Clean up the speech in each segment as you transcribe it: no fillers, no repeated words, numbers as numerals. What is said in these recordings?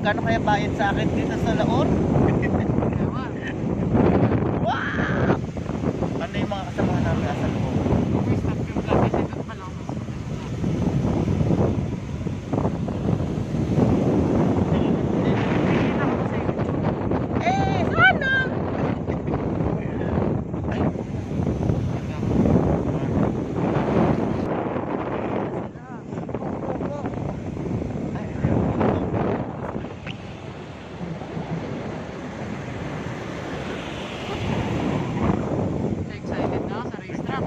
Magkano kaya bayad sa akin dito sa Laor? Wow! Ano yung mga kasamahan namin nasa loob? Eh, sana! Excited na sa racetrack.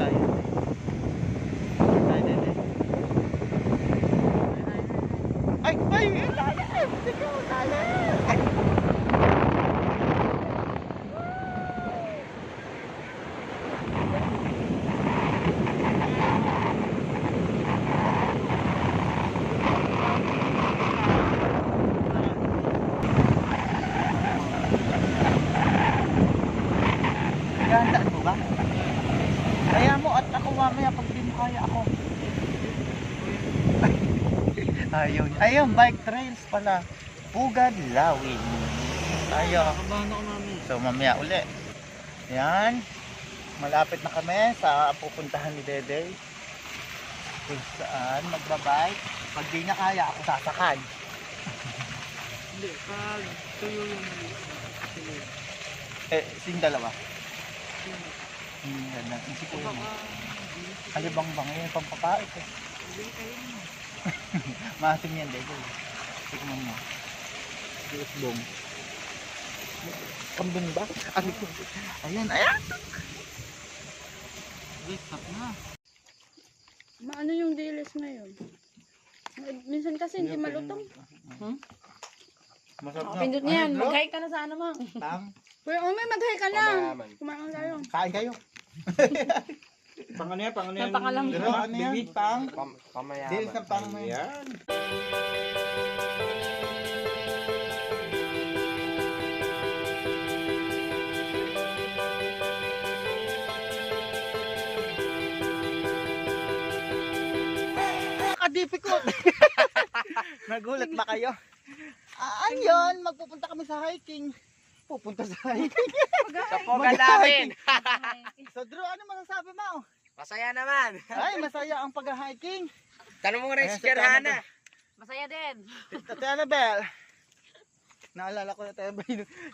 Ay, lalim! Sige, lalim! Naghahandaan mo ba? Kaya mo at ako mamaya pag di mo kaya ako. Ayun, bike trails pala. Pugad Lawin. Tayo. Kabahan ako mami. So mamaya uli. Yan. Malapit na kami sa pupuntahan ni Dede. Kung saan magbabike. Pag di niya kaya ako sasakay. Hindi, pag tuyo yung sila. Sing dalawa. Yan na. Si Kuya mo. Alibang-bang yun. Pampapait eh. Hindi kayo mo. Maasim yan, Dede. Tikman mo. Usbong. Kambing ba? Ayan, ayan! Wait, stop na. Maano yung dilis ngayon? Minsan kasi hindi malutong. Masarap na. Pindot niya yan. Mag-hike ka na sa ano mo. Tang. Pero may mag-hike ka lang. Kumain tayo. Kain kayo. Pang ano yan? Pang ano yan? Napangalam. Pero ano yan? Pang. Pamayaman. Dilis ng pang mo Yan. Nakadipikot. Nagulat ba kayo? Ayun, magpupunta kami sa hiking. Pupunta sa hiking. Sa pugad namin. So Drew, ano masasabi mo? Masaya naman. Ay, masaya ang pag-hiking. Tanong mo rin Ayan, si si Kerhana. Masaya din. Tati Annabel. Naalala ko na tayo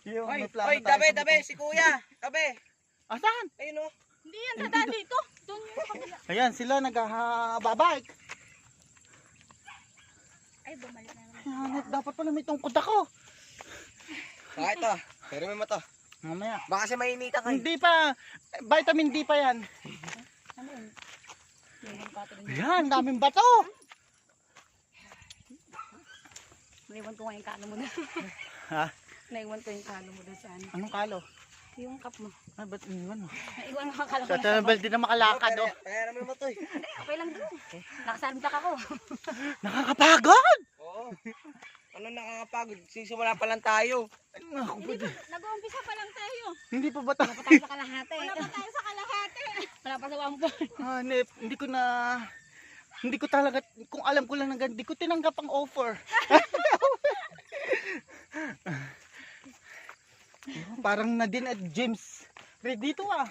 yung Oy, may plano oy, tayo tabi, sa tabi, si Kuya. Tabi. Asan? Ayun o. Hindi yan, dadaan dito. Doon yung kabila. Ayan, sila naghababike. Ay, bumalik na naman. Ayan, dapat pala may tungkod ako. Saka ito. Pero may mata. Mamaya. Baka kasi mainitan kayo. Hindi pa. Vitamin D pa yan. Ano yun? Yung pato rin. Ayan, daming bato. Naiwan ko nga yung kano mo na. Ha? Naiwan ko yung kano mo doon sa ano. Anong kalo? Yung cup mo. Ay, ba't iniwan mo? Naiwan ko ang kala ko. Tati Annabel, di na makalakad oh. Kaya naman yung mata eh. Okay lang doon. Nakasalmtak ako. Nakakapagod! Oo. Ano nakakapagod? Sisimula pa lang tayo. Naku, Hindi pa, nag-uumpisa pa lang tayo. hindi pa ba tayo? Wala pa tayo sa kalahati. Wala pa tayo sa kalahati. Wala pa sa wampo. Hanip, hindi ko talaga, kung alam ko lang hindi ko tinanggap ang offer. Parang Nadine at James Reed dito ah.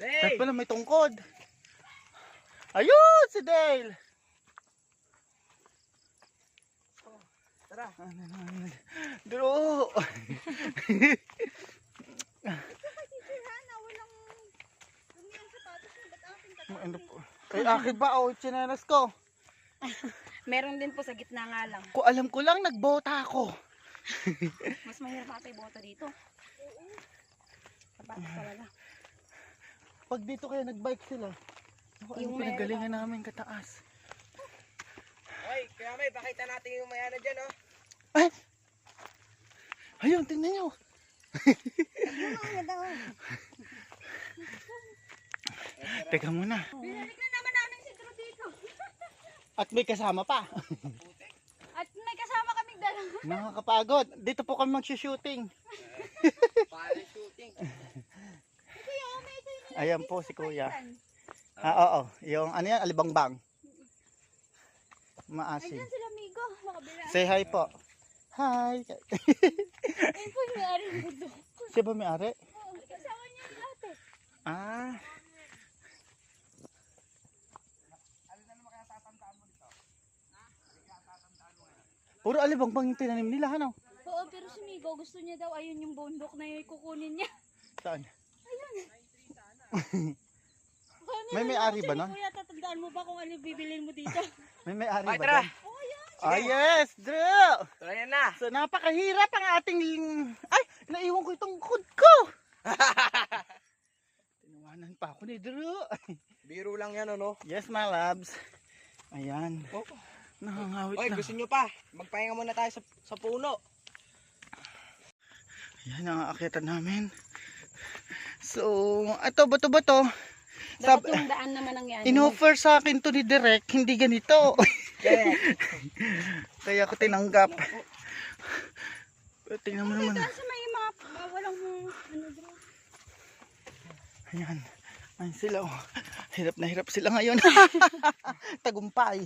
Kahit Hey! pala may tungkod. Ayun, si Dale. Tara. Drew. Ano po? Ay, akin ba? O, chinelas ko. Meron din po sa gitna nga lang. Kung alam ko lang, nagbota ako. Mas mahirap ata yung boto dito. Sa batas talaga. Pag dito kaya nagbike sila. Ako, Yung yung pinagalingan namin kataas. Oy, kaya may pakita natin yung mayana dyan oh. Ay! Ayun, tingnan nyo. Teka muna. Binalik na naman namin si Drew dito. At may kasama pa. At may kasama kaming dalawa. Nakakapagod. Dito po kami mag-shooting. Para shooting. Ayan po si Kuya. Oo. Yung ano yan, alibangbang. Maasim. Ayan sila, Mi. Say hi po. Hi. Ayun po yung may-ari ng bundok. Siya ba may-ari? Oo, kasama niya ang ate. Ah. Puro alibang pang yung tinanim nila, ano? Oo, pero si Migo gusto niya daw ayun yung bundok na yung kukunin niya. Saan? Kaya May may-ari ba nun? Kuya, tatandaan mo ba kung ano bibilin mo dito? May may-ari Ay, ba tara. dyan? Ah, yes, Drew! Tara yan na. So, napakahirap ang ating... Ay, naiwan ko itong hood ko! Tinawanan pa ako ni Drew. Biro lang yan, ano? Yes, my loves. Ayan. Oh. Nakangawit Oy, na. gusto nyo pa? Magpahinga muna tayo sa puno. Ayan ang aakitan namin. So, ito, bato-bato. Dapat yung daan naman ang yan. In-offer sa akin to ni Direk, hindi ganito. Kaya ako tinanggap. Tingnan mo naman. Kasi may mga walang ano bro. Ayan. Ayan sila. Oh. Hirap na hirap sila ngayon. Tagumpay.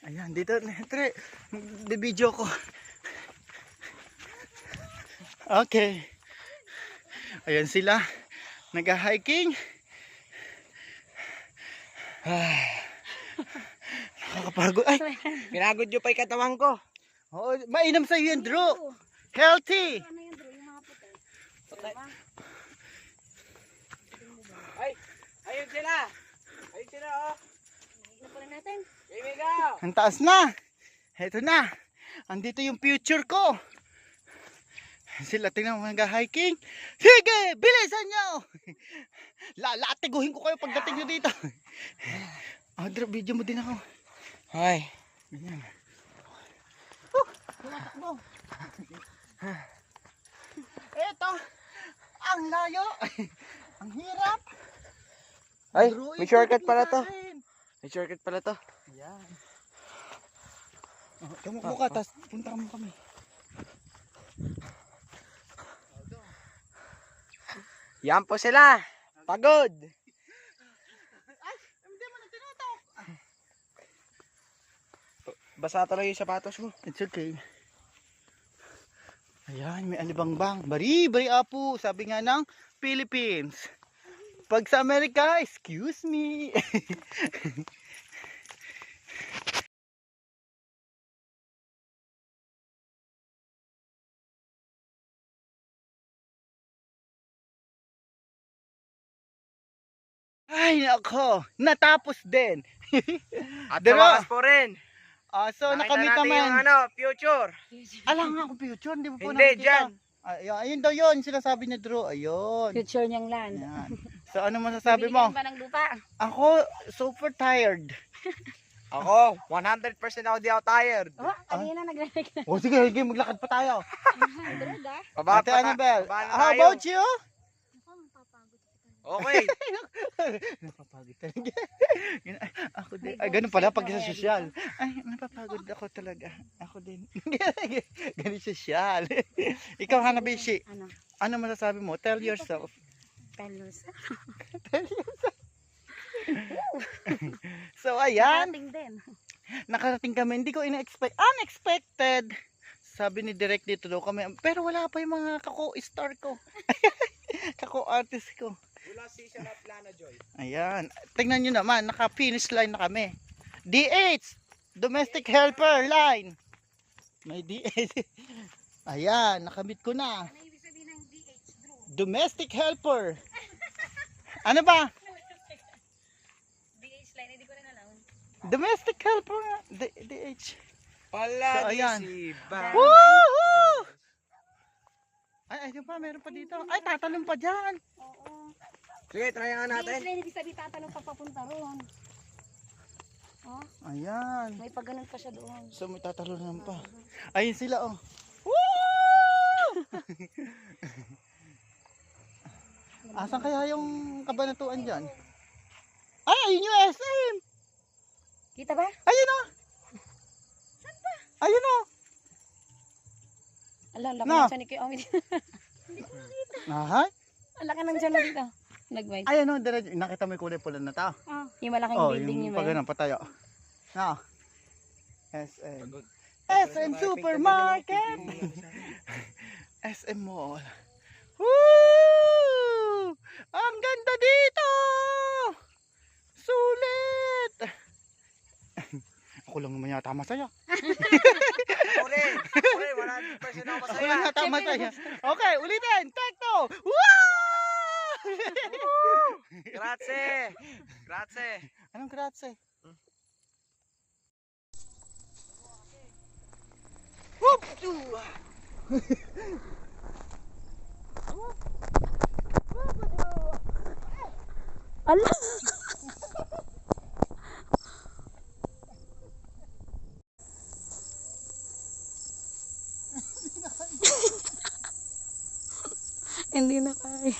Ayan, dito. Tre, bibidyo ko. Okay. Ayan sila. Nag-hiking. Nakakapagod. Ay, Pinagod nyo pa yung katawan ko. oh, mainam sa iyo yan, Drew. Healthy. Ano yan bro, yung mga puti. Patay. Ay, ayun sila. Ayun sila, oh. Tignan pa rin natin. Here we go. Ang taas na. Heto na. Andito yung future ko. Sila tingnan mo nag-hiking. Sige, bilisan nyo. Lalatiguhin ko kayo pagdating nyo dito. Drew, video mo din ako. Ay. Ganyan. Tumatakbo. Eto. Ang layo. Ang hirap. Ay, Drew, may ito, shortcut pala sa to. akin. May shortcut pala to. Ayan. Tumakbo ka, tapos punta mo kami. Yan po sila. Pagod. Ay, hindi mo na tinutok. Basa talaga yung sapatos mo. It's okay. Ayan, may alibangbang. Bari apo, sabi nga ng Philippines. Pag sa Amerika, excuse me. Ay, nako, natapos din. At Dero. sa wakas po rin. So, Nakita nakamit natin yung naman. future. Alam nga ako future, hindi mo po Hindi, nakikita. dyan. Ayun daw yun, sinasabi ni Drew. Ayun. Future niyang land. Ayan. So, ano masasabi mo? Bibili ka ba ng lupa? Ako, super tired. Ako, 100% ako di ako tired. Oh, kanina nag-record na. O sige, sige, maglakad pa tayo. Drug ah. Baba Ate pa Annabelle, baba na how tayo. about you? Ako, mapapagod kita. Okay. Napapagod talaga. Ako din. Ay, ganun pala pag sa sosyal. Ay, napapagod ako talaga. Ako din. Ganun sosyal. Ikaw, Hanabishi, Ano? ano masasabi mo? Tell yourself. Pelos. So, ayan. Dating din. Nakarating kami. Hindi ko ina-expect. Unexpected. Sabi ni Direk dito daw kami. Pero wala pa yung mga kako-star ko. Kako-artist ko. Wala si siya na plana, Joy. Ayan. Tingnan nyo naman. Naka-finish line na kami. DH. Domestic helper line. May DH. Ayan. Nakamit ko na. Ano ibig sabihin ng DH, Drew? Domestic helper. Ano ba? DH line, hindi ko rin alam. Domestic helper. DH. Pala So, ayan. si Ba. Woohoo! Ay, ayun pa. Meron pa dito. Ay, tatalon pa dyan. Oo. Sige, try nga DH natin. line, ibig sabihin tatanong pa papunta roon. Oh, Ayan. may pagganon pa siya doon. So may tatalunan pa. Ayun sila oh. Woo! Asan kaya yung kabanatuan dyan? Ay, ayun yung SM! Kita ba? Ayun oh! Saan ba? Ayun oh! Alam, laki No. ng tiyan ni Kuya Omi dito. Ahay? Ang laki ng tiyan mo dito. Nag-white. Ayun oh, diretso. Nakita mo yung kulay pula na tao. Yung malaking Oh, building yung yun pag ba? ganun, patayo. No. SM. Pagod. SM Supermarket. SM Mall. Woo! Ang ganda dito! Sulit! Ako lang naman yata masaya. Ore, 100% ako Ako masaya. lang yata masaya. Okay, ulitin. Take two. Woo! Grazie. Grazie. Anong grazie? Whoop! Ala! Hindi na kaya.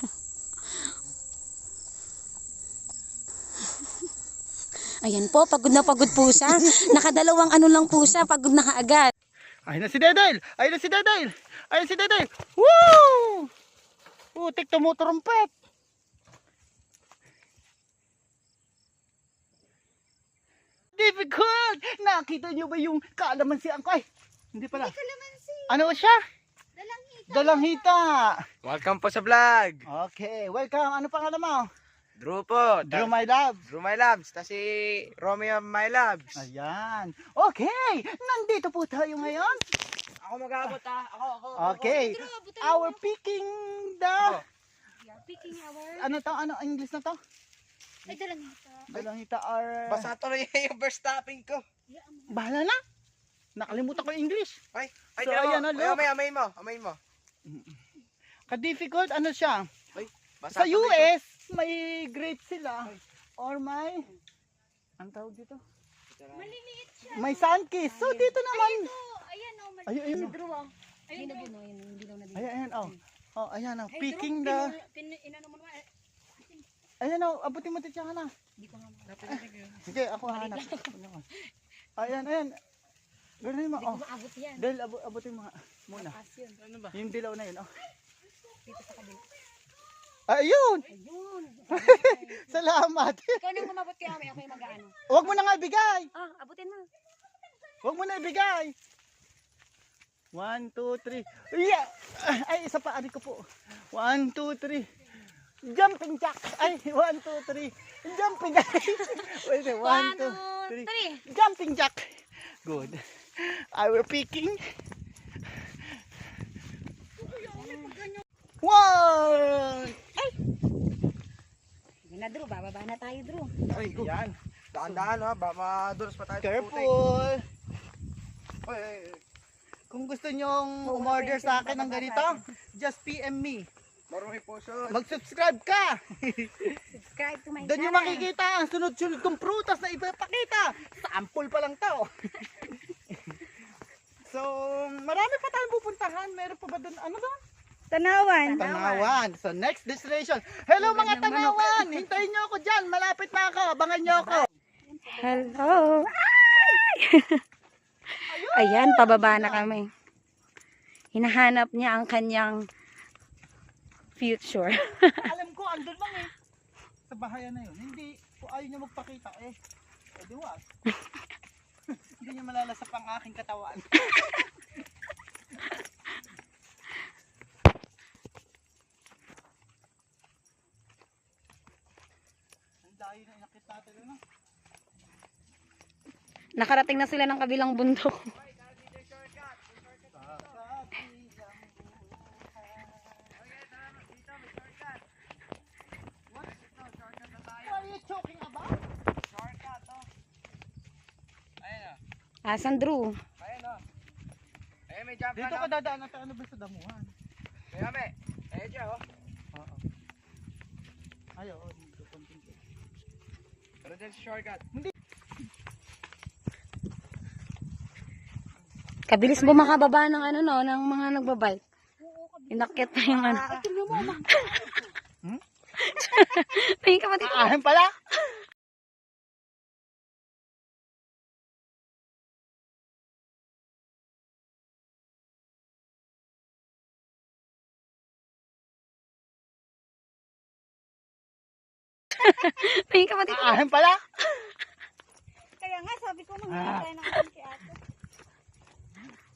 Ayan po, pagod na pagod po siya. Nakadalawang ano lang po siya, pagod na kaagad. Ayun na si Dedel! Ayun na si Dedel! Ayun si Dedel! Woo! Putik tumutrumpet! Difficult! Nakita niyo ba yung kalamansi ang ay? Hindi pala. Ano siya? Dalanghita. Welcome po sa vlog. Okay, welcome. Ano pangalan mo? Drew po. Drew my love. Drew my loves. Ta si Romeo my loves. Ayan. Okay, nandito po tayo ngayon. Ako mag-aabot ha. Ako. Okay. Our picking the Picking our... ano to? Ano English na to? Ay, dalangita. Dalanghita are Basta tuloy yung first stopping ko. bahala na. Nakalimutan ko yung English. Ay, So, ayan ayan, mo. look. Amayin mo. Ka-difficult ano siya? Basta Sa tuloy ko. US, may grape sila. Or may ang tawag dito? Maliliit siya. May sunkiss. So dito naman. Ayan o, Ayun, ayun. Drew oh. Ayun na din o, ayun, hindi daw na din. Ayan, ayan, oh. Oh, ayan, oh. Picking the... Inano mo naman, Ayan, oh. Abutin mo dito siya na. hindi ko nga. Sige, ako hanap. Ayan, ayan. Ganun mo, Hindi ko oh. maabot yan. Dahil abutin mo nga. Muna. Taas yun. Ano ba? Yung dilaw na yun, oh. Dito sa kabila. Ayun! Ayun. Salamat. Ikaw nang umabot kay Ame, ako yung mag-ano. Huwag mo na nga ibigay. Ah, abutin mo. Huwag mo na ibigay. 1, 2, 3. Yeah! Ay, isa pa. Ari ko po. 1, 2, 3. Jumping jack. Ay, 1, 2, 3. Jumping jack. Wait, 1, 2, 3. Jumping jack. Good. I will picking. One. Sige na, Drew. Bababa na tayo, Drew. Ay, good. Yan. Daan-daan ha. Ba madulas pa tayo. sa putik. Careful. Oy. Kung gusto nyong umorder sa akin ng ganito, just PM me. Marumi po siya. Mag-subscribe ka. Subscribe to my Doon nyo makikita ang sunod-sunod kong prutas na ipapakita. Sample pa lang to. So, marami pa tayong pupuntahan. Meron pa ba doon? Ano doon? Tanawan. Tanawan. So, next destination. Hello mga Tanawan. Hintayin nyo ako dyan. Malapit na ako. Abangan nyo ako. Hello. Ay! Ayan, pababa na kami. Hinahanap niya ang kanyang future. Alam ko, andun lang eh. Sa bahayan na yun. Hindi, kung ayaw nyo magpakita eh. Eh, wag. Hindi nyo malalasap ang aking katawan. Ang dayo na inakit natin, ano? Nakarating na sila ng kabilang bundok. What are you talking about? Asan, Drew? Ayan o. Ayan may jump Dito ka ka dadaan natin ano ba sa damuhan? Kaya may. Ayan dyan o. Oo. Ayaw, dito konting. Pero dyan si shortcut. Kabilis mo makababa ng ano no, ng mga nagbabike. Inakyat pa yung ano. Tingin ka ba dito? Ahem pala? Tingin ka ba dito? Ahem pala? Kaya nga sabi ko mangyayari tayo ng kay ate.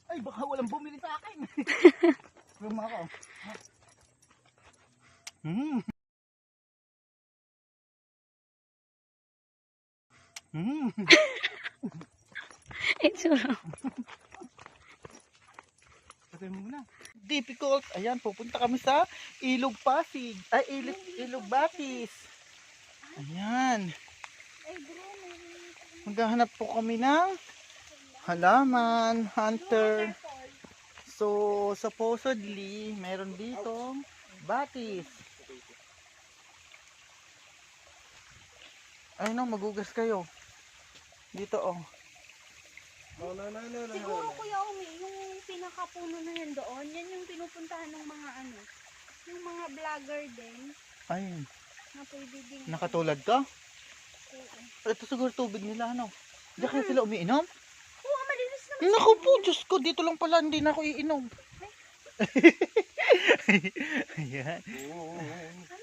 Ay, baka walang bumili sa akin. Luma ako. Hmm. Hmm. Itsura. Patay mo muna. Difficult. Ayan, pupunta kami sa Ilog Pasig. Ay, Ilog Batis. Ayan. Maghahanap po kami ng halaman, hunter. So, supposedly, meron dito batis. Ay no, magugas kayo. Dito oh. No. Siguro Kuya Umi, yung pinakapuno na yan doon, yan yung pinupuntahan ng mga ano, yung mga vlogger din, Ay, na pwede din. nakatulad ka? Oo. Ito siguro tubig nila, ano? Diyan kaya sila umiinom? Oo, malinis naman. Naku po, Diyos ko, dito lang pala, hindi na ako iinom. Ayan. Ano